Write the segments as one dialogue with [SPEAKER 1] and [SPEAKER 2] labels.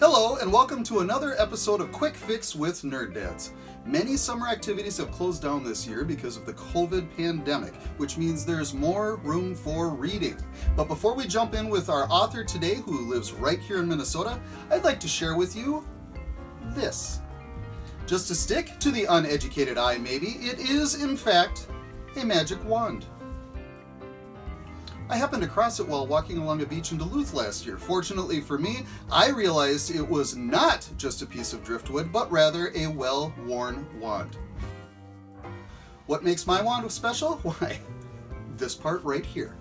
[SPEAKER 1] Hello, and welcome to another episode of Quick Fix with Nerd Dads. Many summer activities have closed down this year because of the COVID pandemic, which means there's more room for reading. But before we jump in with our author today, who lives right here in Minnesota, I'd like to share with you this. Just to stick to the uneducated eye, maybe, it is, in fact, a magic wand. I happened across it while walking along a beach in Duluth last year. Fortunately for me, I realized it was not just a piece of driftwood, but rather a well-worn wand. What makes my wand special? Why, this part right here.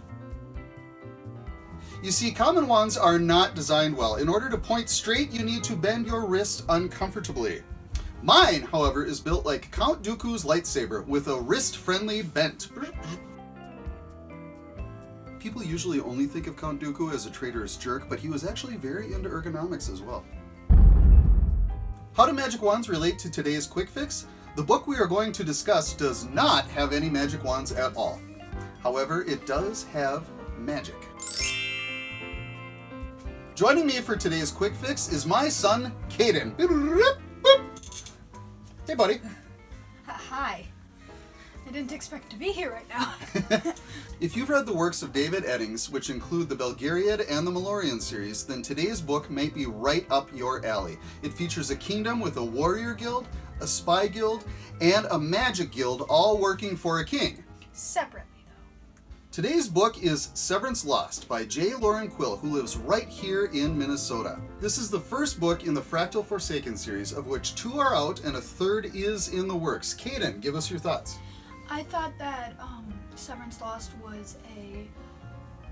[SPEAKER 1] You see, common wands are not designed well. In order to point straight, you need to bend your wrist uncomfortably. Mine, however, is built like Count Dooku's lightsaber with a wrist-friendly bent. People usually only think of Count Dooku as a traitorous jerk, but he was actually very into ergonomics as well. How do magic wands relate to today's quick fix? The book we are going to discuss does not have any magic wands at all. However, it does have magic. Joining me for today's quick fix is my son, Caden. Hey, buddy.
[SPEAKER 2] Hi. I didn't expect to be here right now.
[SPEAKER 1] If you've read the works of David Eddings, which include the Belgariad and the Malloreon series, then today's book might be right up your alley. It features a kingdom with a warrior guild, a spy guild, and a magic guild, all working for a king.
[SPEAKER 2] Separately, though.
[SPEAKER 1] Today's book is Severance Lost by J. Lauren Quill, who lives right here in Minnesota. This is the first book in the Fractal Forsaken series, of which 2 are out and a 3rd is in the works. Caden, give us your thoughts.
[SPEAKER 2] I thought that Severance Lost was a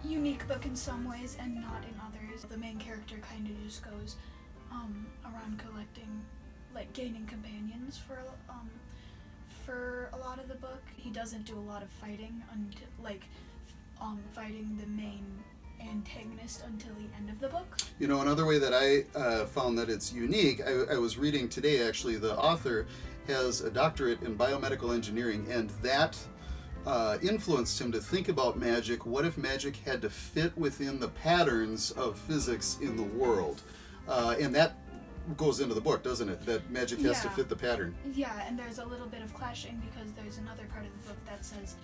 [SPEAKER 2] unique book in some ways and not in others. The main character kind of just goes around collecting, like gaining companions for a lot of the book. He doesn't do a lot of fighting fighting the main antagonist until the end of the book.
[SPEAKER 1] You know, another way that I found that it's unique, I was reading today, actually, the author has a doctorate in biomedical engineering, and that influenced him to think about magic. What if magic had to fit within the patterns of physics in the world? And that goes into the book, doesn't it? That magic has to fit the pattern.
[SPEAKER 2] Yeah, and there's a little bit of clashing because there's another part of the book that says,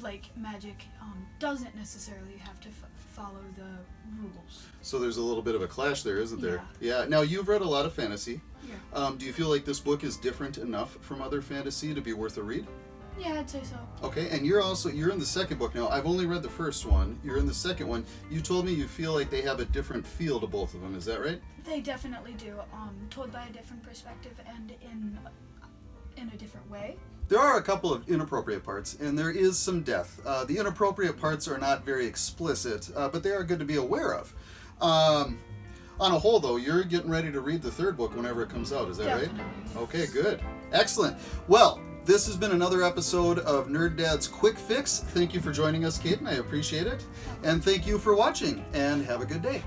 [SPEAKER 2] like, magic doesn't necessarily have to follow the rules.
[SPEAKER 1] So there's a little bit of a clash there, isn't there?
[SPEAKER 2] Yeah.
[SPEAKER 1] Now, you've read a lot of fantasy.
[SPEAKER 2] Yeah.
[SPEAKER 1] Do you feel like this book is different enough from other fantasy to be worth a read?
[SPEAKER 2] Yeah, I'd say so.
[SPEAKER 1] Okay, and you're in the second book now. I've only read the first one. You're in the second one. You told me you feel like they have a different feel to both of them. Is that right?
[SPEAKER 2] They definitely do. Told by a different perspective and in a different way.
[SPEAKER 1] There are a couple of inappropriate parts, and there is some death. The inappropriate parts are not very explicit, but they are good to be aware of. On a whole, though, you're getting ready to read the 3rd book whenever it comes out. Is that
[SPEAKER 2] Definitely.
[SPEAKER 1] right? Okay, good. Excellent. Well, this has been another episode of Nerd Dad's Quick Fix. Thank you for joining us, Caden. I appreciate it. And thank you for watching, and have a good day.